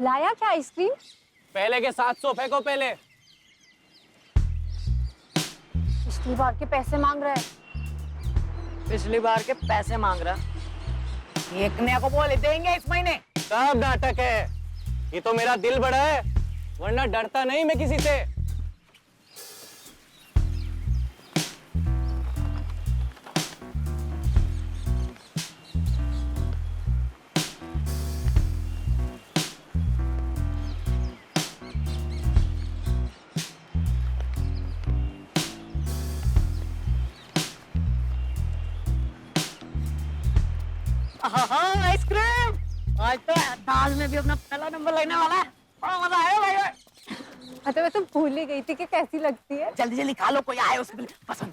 लाया क्या आइसक्रीम? पहले के 700 फेंको पहले। पिछली बार के पैसे मांग रहा है। पिछली बार के पैसे मांग रहा। एक ने को बोले देंगे इस महीने। सब नाटक है। ये तो मेरा दिल बड़ा है, वरना डरता नहीं मैं किसी से। आइसक्रीम आज तो दाल में भी अपना पहला नंबर लगने वाला है। बड़ा मजा आया भाई। अच्छा मैं तो भूल ही गई थी कि कैसी लगती है। जल्दी जल्दी खा लो, कोई आए उसके लिए पसंद।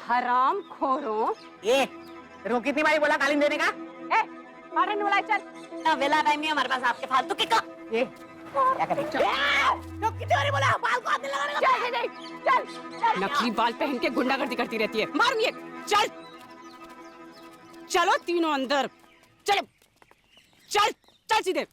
हराम खोरों। ये तेरे को कितनी बारी बोला कालीन देने का? मारने वाला चल। ना वेला टाइम नहीं हमारे पास आपके फालतू के का। ये क्या करे? तो कितनी बारी बोला बाल को हाथ नहीं लगाने का? चल नकली बाल पहन के गुंडागर्दी करती रहती है। मारूंगी। चल चलो तीनों अंदर। चलो चल चल सीधे।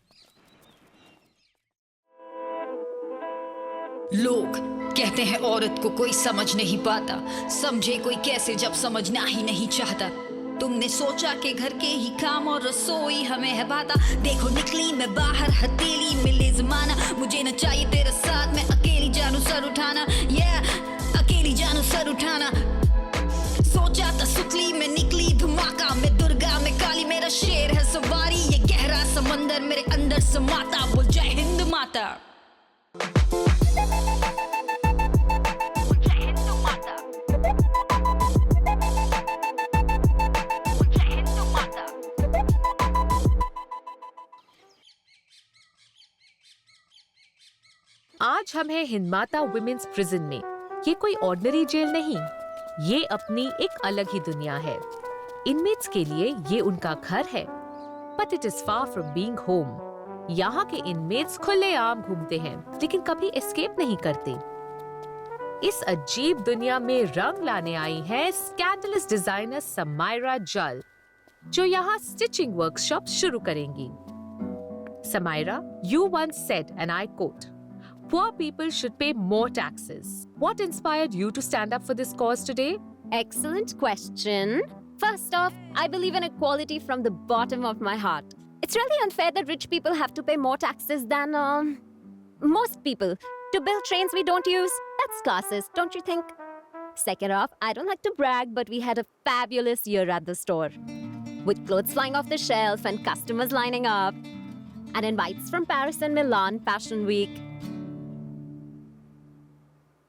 लोग कहते हैं औरत को कोई समझ नहीं पाता, समझे कोई कैसे जब समझना ही नहीं चाहता। तुमने सोचा कि घर के ही काम और रसोई हमें है बाता। देखो निकली मैं बाहर हथेली मिले जमाना। मुझे न चाहिए तेरा साथ, मैं अकेली जानू सर उठाना। अकेली जानू सर उठाना। सोचा था सुतली में निकली धमाका। मैं दुर्गा मैं काली, मेरा शेर है सवारी। ये गहरा समंदर मेरे अंदर समाता। बोल जय हिंद माता। आज हम हैं हिंदमाता वुमेन्स प्रिजन में। ये कोई ऑर्डिनरी जेल नहीं, ये अपनी एक अलग ही दुनिया है। इनमेट्स के लिए ये उनका घर है, but it is far from being home. यहाँ के इनमेट्स खुलेआम घूमते हैं, लेकिन कभी एस्केप नहीं करते। इस अजीब दुनिया में रंग लाने आई है स्कैंडलस डिजाइनर समायरा जल, जो यहाँ स्टिचिंग वर्कशॉप शुरू करेंगी। Samaira, you once said, and I quote, "Poor people should pay more taxes." What inspired you to stand up for this cause today? Excellent question. First off, I believe in equality from the bottom of my heart. It's really unfair that rich people have to pay more taxes than most people to build trains we don't use. That's classist, don't you think? Second off, I don't like to brag, but we had a fabulous year at the store. With clothes flying off the shelf and customers lining up. And invites from Paris and Milan Fashion Week.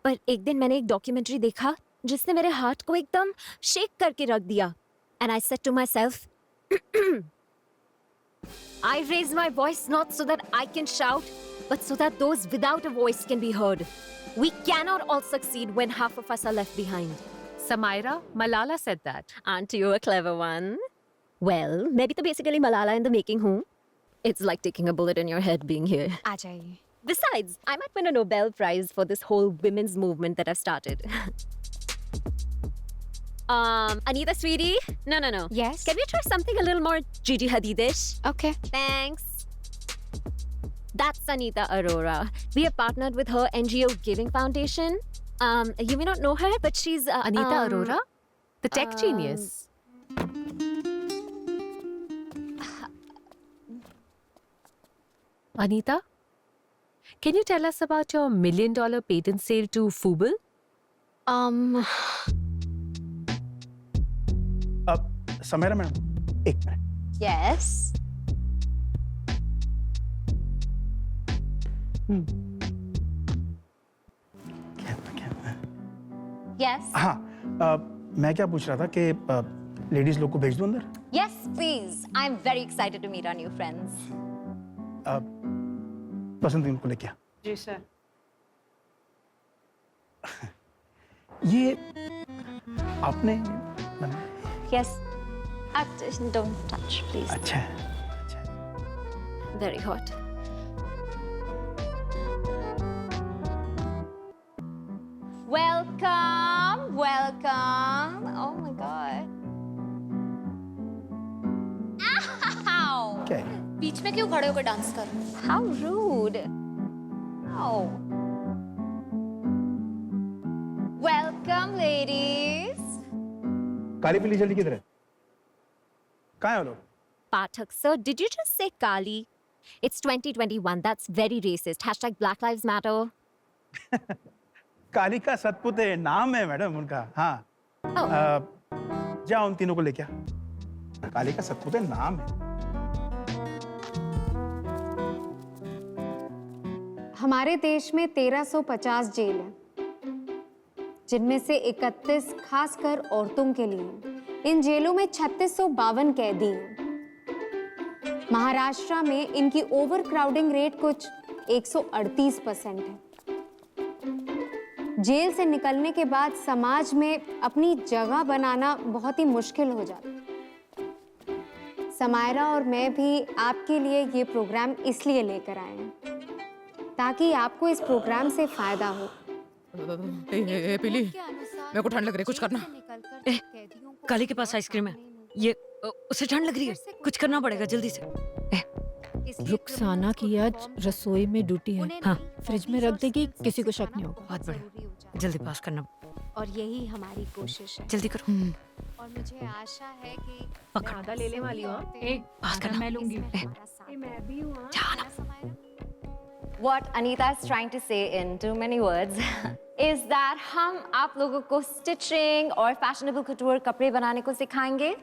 पर एक दिन मैंने एक documentary देखा जिसने मेरे heart को एकदम शेक करके रख दिया। And I said to myself, I raise my voice not so that I can shout, but so that those without a voice can be heard. We cannot all succeed when half of us are left behind. Samaira, Malala said that. Aren't you a clever one? Well, मैं भी तो basically Malala in the making हूँ. It's like taking a bullet in your head being here. आ जाइए। Besides, I might win a Nobel Prize for this whole women's movement that I've started. Anita, sweetie? No. Yes? Can we try something a little more Gigi Hadid-ish? Okay. Thanks. That's Anita Arora. We have partnered with her NGO Giving Foundation. You may not know her, but she's Anita Arora? The tech genius. Anita, can you tell us about your $1 million patent sale to Fuble? Sameera madam, एक minute. Yes. Yes. हाँ, मैं क्या पूछ रहा था कि ladies लोग को भेज दूं अंदर? Yes, please. I'm very excited to meet our new friends. बसंत इनको लेके आ। जी सर। ये आपने बनाया? Yes. Don't touch, please. अच्छा है। Very hot. बीच में क्यों खड़े होकर डांस कर? How rude. Oh. Welcome, ladies. काली पीली जल्दी किधर है? कहाँ है वो लोग? Pathak sir, did you just say Kali? It's 2021. That's very racist. Hashtag Black Lives Matter. काली का सतपुते नाम है मैडम उनका। हाँ। Oh. जाओ उन तीनों को लेके आ। काली का सतपुते नाम है। हमारे देश में 1350 जेल हैं, जिनमें से 31 खासकर औरतों के लिए। इन जेलों में 3652 कैदी हैं। महाराष्ट्र में इनकी ओवर क्राउडिंग रेट कुछ 138% है। जेल से निकलने के बाद समाज में अपनी जगह बनाना बहुत ही मुश्किल हो जाता है। समायरा और मैं भी आपके लिए ये प्रोग्राम इसलिए लेकर आए हैं ताकि आपको इस प्रोग्राम से फायदा हो। पीली, मेरे को ठंड लग रही है, कुछ करना। काली के पास आइसक्रीम है, ये उसे ठंड लग रही है, कुछ करना पड़ेगा जल्दी से। रुखसाना की आज रसोई में ड्यूटी है। हाँ, फ्रिज में रख देगी, किसी को शक नहीं होगा। बहुत बढ़िया, जल्दी पास करना। और यही हमारी कोशिश है। जल्दी करो। और मुझे आशा है कि आधा ले ले वाली हो। पास करना। मैं लूंगी। मैं भी हूँ। What Anita is trying to say in too many words is that हम आप लोगों को स्टिचिंग और फैशनेबल couture कपड़े बनाने को सिखाएंगे।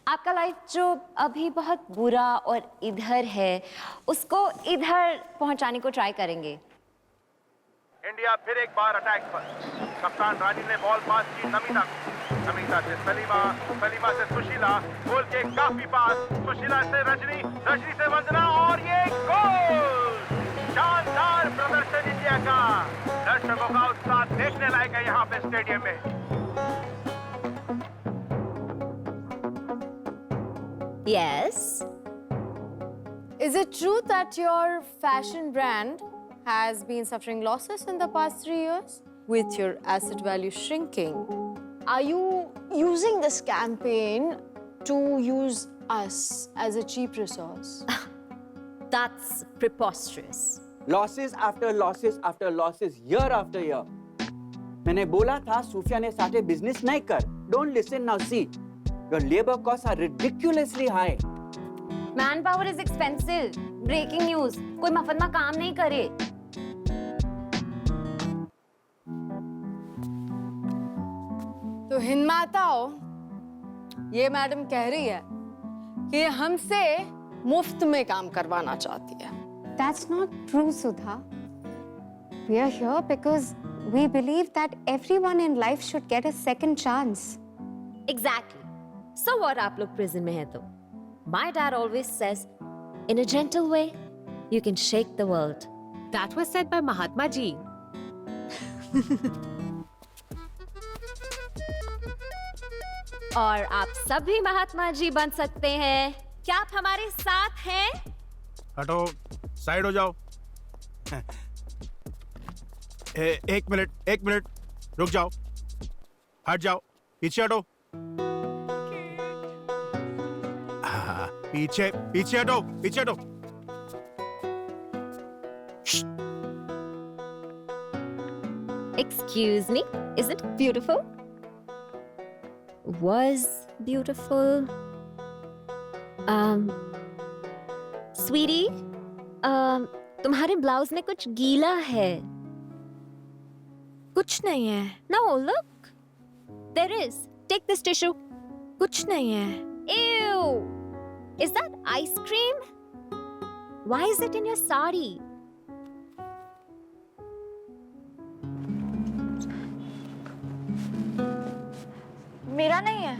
आपका लाइफ जो अभी बहुत बुरा और इधर है, उसको इधर पहुंचाने को ट्राई करेंगे। इंडिया फिर एक बार अटैक पर। कप्तान रानी ने बॉल पास की नमिता को। नमिता से सलीमा, सलीमा से सुशीला, गोल के काफी पास। सुशीला से रजनी, रजनी से वंदना और ये गोल! शानदार प्रदर्शन इंडिया का। दर्शकों का उत्साह देखने लायक है यहाँ पे स्टेडियम में। Yes. Is it true that your fashion brand has been suffering losses in the past 3 years with your asset value shrinking? Are you using this campaign to use us as a cheap resource? That's preposterous. Losses after losses after losses, year after year. मैंने बोला था सूफिया ने साथे business नहीं कर. Don't listen now. See, your labor costs are ridiculously high. Manpower is expensive. Breaking news. कोई मफत में काम नहीं करे. तो हिंद माताओ, ये मैडम कह रही है कि हमसे मुफ्त में काम करवाना चाहती है। That's not true, Sudha. We are here because we believe that everyone in life should get a second chance. Exactly. So what आप लोग prison में हैं तो? My dad always says, in a gentle way, you can shake the world. That was said by Mahatma Ji. और आप सभी महात्मा जी बन सकते हैं। क्या आप हमारे साथ हैं? हटो, साइड हो जाओ। एक मिनट, रुक जाओ, हट जाओ, पीछे हटो। पीछे हटो। Excuse me, is it beautiful? Was beautiful. Sweetie, तुम्हारे ब्लाउज में कुछ गीला है। कुछ नहीं है। No, look. There is. Take this tissue. कुछ नहीं है। Ew! Is that ice cream? Why is it in your sari? मेरा नहीं है,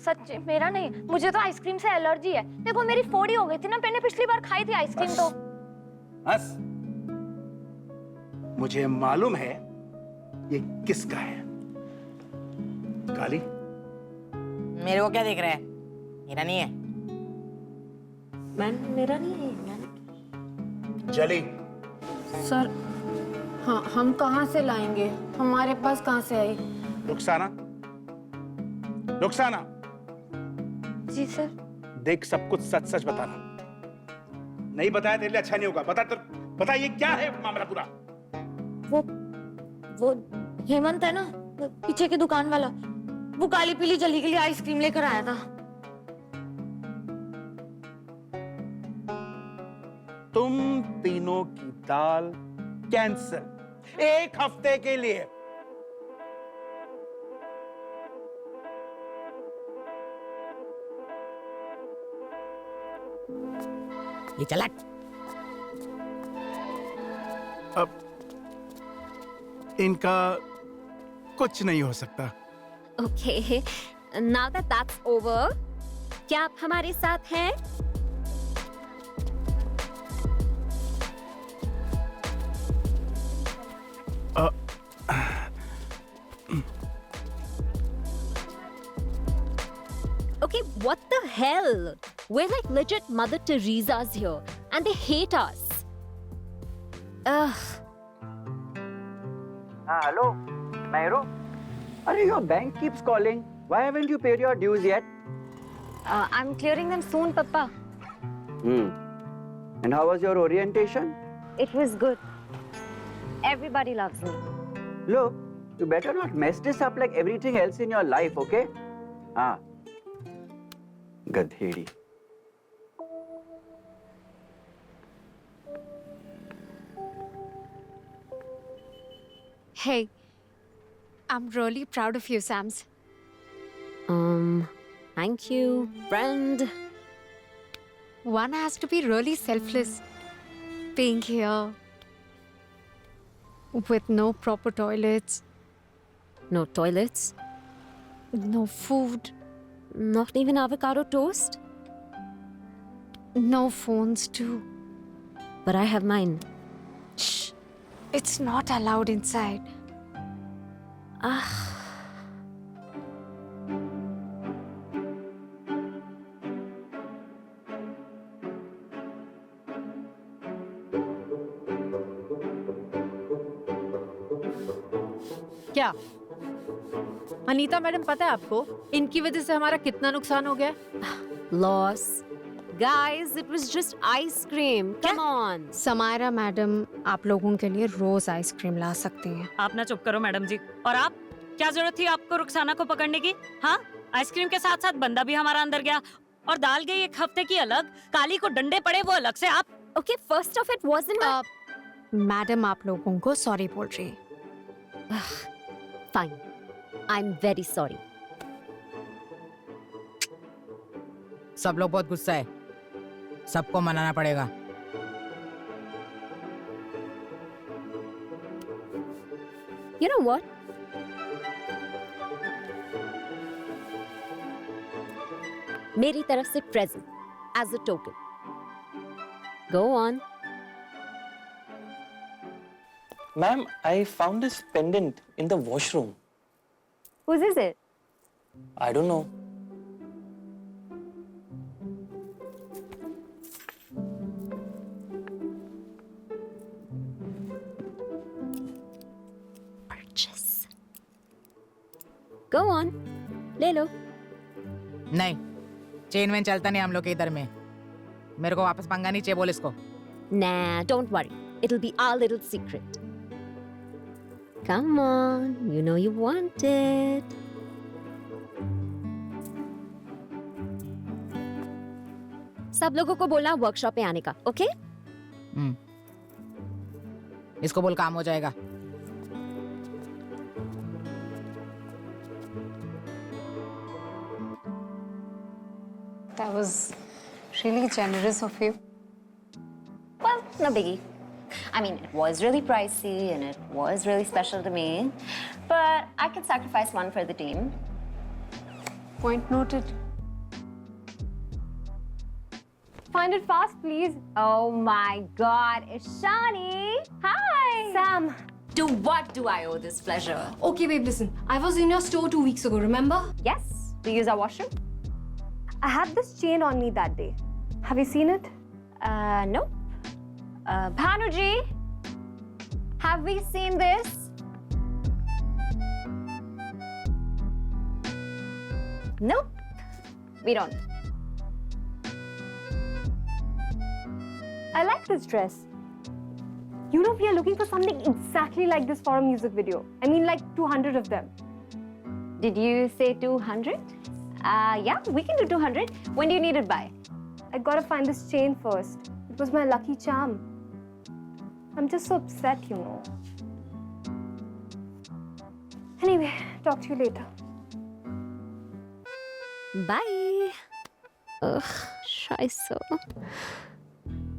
सच मेरा नहीं। मुझे तो आइसक्रीम से एलर्जी है। देखो मेरी फोड़ी हो गई थी ना, मैंने पिछली बार खाई थी आइसक्रीम। तो बस मुझे मालूम है ये किसका है। काली, मेरे को क्या दिख रहा है? मेरा नहीं है। मेरा नहीं है। जली। सर, हाँ, हम कहाँ से लाएंगे? हमारे पास कहाँ से आई? रुखसाना, जी सर। देख सब कुछ सच सच बताना। नहीं बताया तेरे लिए अच्छा नहीं होगा। बता ये क्या है मामला पूरा? वो हेमंत है ना, वो पीछे की दुकान वाला, वो काली पीली जली के लिए आइसक्रीम लेकर आया था। तुम तीनों की दाल कैंसिल 1 हफ्ते के लिए। ये चला। अब इनका कुछ नहीं हो सकता। Okay, now that that's over, क्या आप हमारे साथ हैं? Okay, what the hell? We're like legit Mother Teresa's here, and they hate us. Ugh. Hello, Mayro. Arey, your bank keeps calling. Why haven't you paid your dues yet? I'm clearing them soon, Papa. And how was your orientation? It was good. Everybody loves me. Look, you better not mess this up like everything else in your life, okay? Gadhedi. Hey, I'm really proud of you, Sams. Thank you, friend. One has to be really selfless. Being here with no proper toilets, No toilets, no food, not even avocado toast. no phones too. But I have mine. Shh, it's not allowed inside. क्या Anita madam, पता है आपको इनकी वजह से हमारा कितना नुकसान हो गया? Loss. Guys, it was just ice cream. Come on. Samaira madam आप लोगों के लिए रोज आइसक्रीम ला सकती हैं। आप ना चुप करो मैडम जी। और आप, क्या जरूरत थी आपको रुखसाना को पकड़ने की? हाँ, आइसक्रीम के साथ साथ बंदा भी हमारा अंदर गया और दाल गई 1 हफ्ते की अलग, काली को डंडे पड़े वो अलग से। आप Okay, first off, it wasn't my... madam आप लोगों को सॉरी बोल रही है। Fine. I'm very sorry. सब लोग बहुत गुस्सा है, सबको मनाना पड़ेगा। You know what? मेरी तरफ से present as a token. Go on. Ma'am, I found this pendant in the washroom. Whose is it? I don't know. Purchase. Go on. ले लो. नहीं, चेन वेन चलता नहीं हम लोग के इधर में। मेरे को वापस पंगा नहीं चाहिए, बोल इसको। Nah, don't worry. It'll be our little secret. Come on, you know you want it. सब लोगों को बोलना वर्कशॉप पे आने का, ओके? इसको बोल काम हो जाएगा। That was really generous of you. Well, no biggie. I mean, it was really pricey and it was really special to me, but I could sacrifice one for the team. Point noted. Find it fast, please. Oh my God, Ishani! Hi! Sam! To what do I owe this pleasure? Okay, babe, listen. I was in your store 2 weeks ago, remember? Yes? Do you use our washroom? I had this chain on me that day. Have you seen it? Nope. Bhanuji, have we seen this? Nope. We don't. I like this dress. You know, we are looking for something exactly like this for a music video. I mean, like 200 of them. Did you say 200? Yeah, we can do 200. When do you need it by? I gotta find this chain first. It was my lucky charm. I'm just so upset, you know. Anyway, talk to you later. Bye. Ugh, scheiße.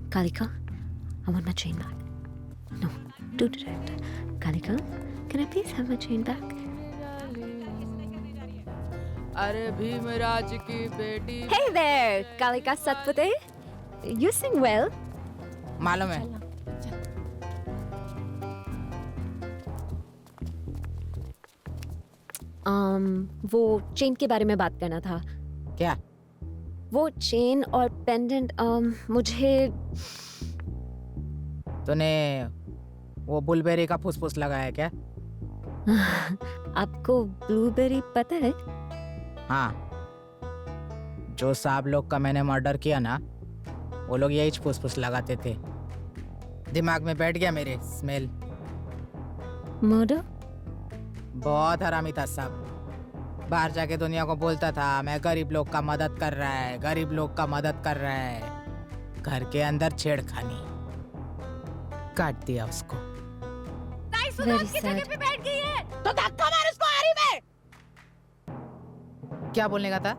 Kalika, I want my chain back. No, do direct. Kalika, can I please have my chain back? अरे भीमराज की बेटी। Hey there, Kalika Satpate. You sing well. मालूम है। वो chain के बारे में बात करना था। क्या? वो चेन और पेंडेंट मुझे। तूने वो बुलबेरी का फुसफुस लगाया है क्या? आपको ब्लूबेरी पता है? हाँ, जो साहब लोग का मैंने मर्डर किया ना, वो लोग यही फुसफुस लगाते थे। दिमाग में बैठ गया मेरे स्मेल। मर्डर? बहुत हरामी था साहब। बाहर जाके दुनिया को बोलता था मैं गरीब लोग का मदद कर रहा है, गरीब लोग का मदद कर रहा है। घर के अंदर छेड़खानी। काट दिया उसको। Very sad. बैठ गई है तो धक्का मार उसको आरी में। क्या बोलने का था?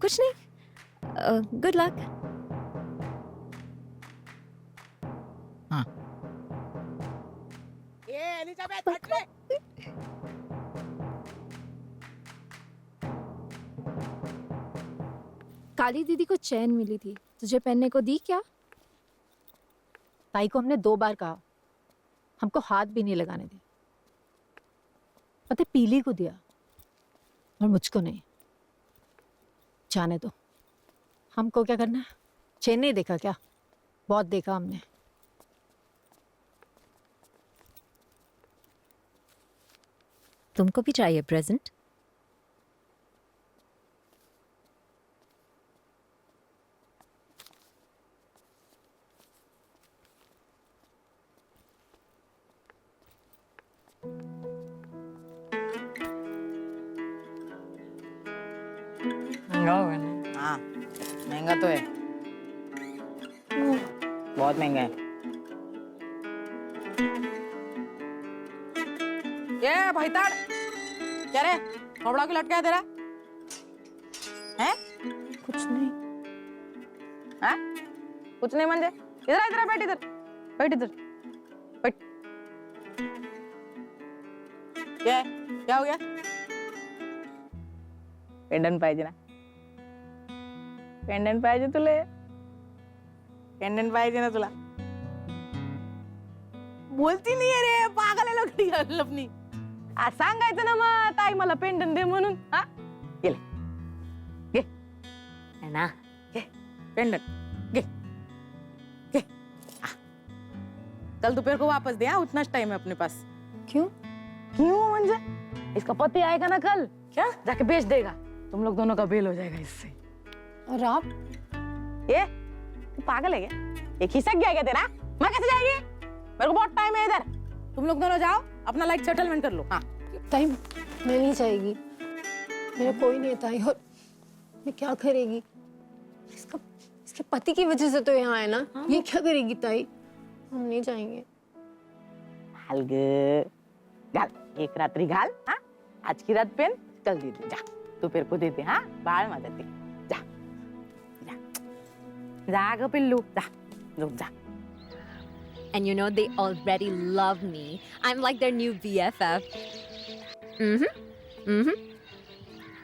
कुछ नहीं। Good luck. हाँ। ये एलिजाबेथ हट ले। काली दीदी को चैन मिली थी, तुझे पहनने को दी क्या? ताई को हमने 2 बार कहा, हमको हाथ भी नहीं लगाने दी। पता है, पीली को दिया और मुझको नहीं। जाने दो, हमको क्या करना है? चैन नहीं देखा क्या? बहुत देखा हमने। तुमको भी चाहिए प्रेजेंट? हाँ, महंगा तो है। बहुत महंगा है। ये भाईताड़, क्या रे? कपड़ा क्यों लटका है तेरा? हैं? कुछ नहीं। हाँ? कुछ नहीं मंजे? इधर बैठ इधर। बैठ इधर। बैठ। क्या है? क्या हो गया? पेंडेंट पाहिजे ना? पेंडेंट पाहिजे तुले? पेंडेंट पाहिजे ना तुला? बोलती नाही रे, पागल आहे लोकडी लपनी. सांगायचं ना मग ताई मला पेंडेंट दे म्हणून. हा? गेले. घे. है ना? घे. पेंडेंट. घे. घे. कल दोपहर को वापस दे, हाँ? उतना टाइम है अपने पास. क्यों? क्यों म्हणजे? इसका पति आएगा ना कल, क्या? जाके बेच देगा. तुम लोग दोनों का बेल हो जाएगा इससे. और आप? ये तू पागल है क्या? ये खिसक गया क्या तेरा? मैं कैसे जाएगी? मेरे को बहुत टाइम है इधर. तुम लोग दोनों जाओ, अपना लाइफ सेटलमेंट कर लो. हाँ. ताई, मैं नहीं जाएगी। मेरा कोई नहीं है ताई, और मैं क्या करेगी? इसके पति की वजह से तो यहाँ है ना. ये क्या करेगी ताई? हम नहीं जाएंगे. घाल ग, घाल. एक रात्री घाल. हाँ? आज की रात पेन कल दे दे. जा. तू फिर को देते. हाँ? बाळ माझा ते. जा. जा. जा ग पिल्लू. जा. झोप जा. And you know, they already love me. I'm like their new BFF.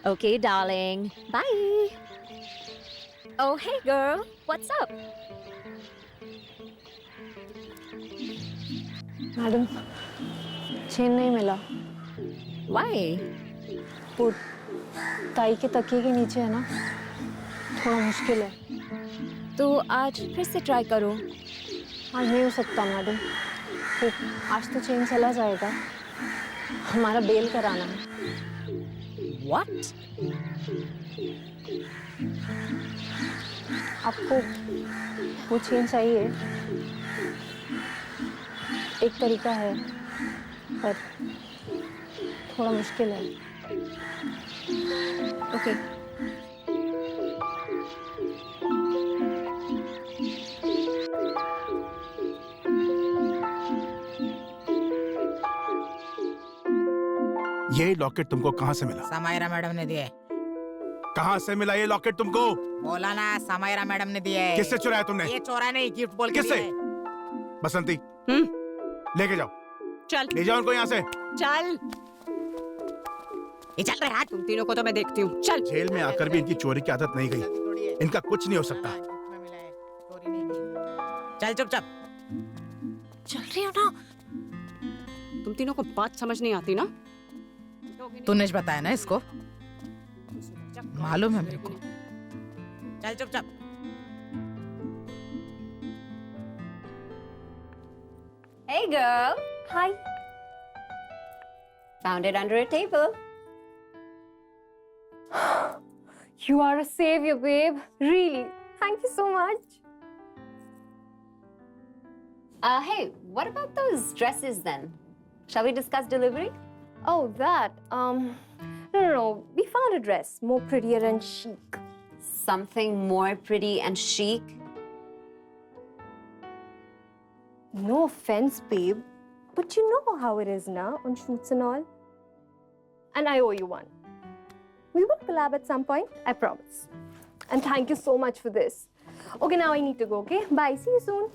Okay, darling. Bye. Oh, hey, girl. What's up? Madam, chain नहीं मिला. Why? वो ताई के तकिए के नीचे है ना, थोड़ा मुश्किल है. तो आज फिर से ट्राई करो. आज नहीं हो सकता मैडम. तो आज तो चेन चला जाएगा. हमारा बेल कराना है. What? आपको वो चेन चाहिए? एक तरीका है, पर थोड़ा मुश्किल है। ओके। ये लॉकेट तुमको कहाँ से मिला? समायरा मैडम ने दिए। कहाँ से मिला ये लॉकेट तुमको? बोला ना, समायरा मैडम ने दिए। किससे चुराया तुमने? ये चोरा नहीं, गिफ्ट बोल के किससे? दिए। बसंती, लेके जाओ। चल ले जाओ उनको यहाँ से। चल ये चल रहा है। तुम तीनों को तो मैं देखती हूँ। चल। जेल में आकर भी इनकी चोरी की आदत नहीं गई। इनका कुछ नहीं हो सकता। चल चुपचाप। चल रही हो ना? तुम तीनों को बात समझ नहीं आती ना? तूने बताया ना इसको, मालूम है मेरे को। चल चुपचाप। Hey girl. Hi. Found it under a table. You are a savior, babe. Really. Thank you so much. Hey, what about those dresses then? Shall we discuss delivery? Oh, that. No. We found a dress more prettier and chic. Something more pretty and chic? No offense, babe, but you know how it is now on shoots and all. And I owe you one. We will collab at some point, I promise. And thank you so much for this. Okay, now I need to go, okay? Bye, see you soon.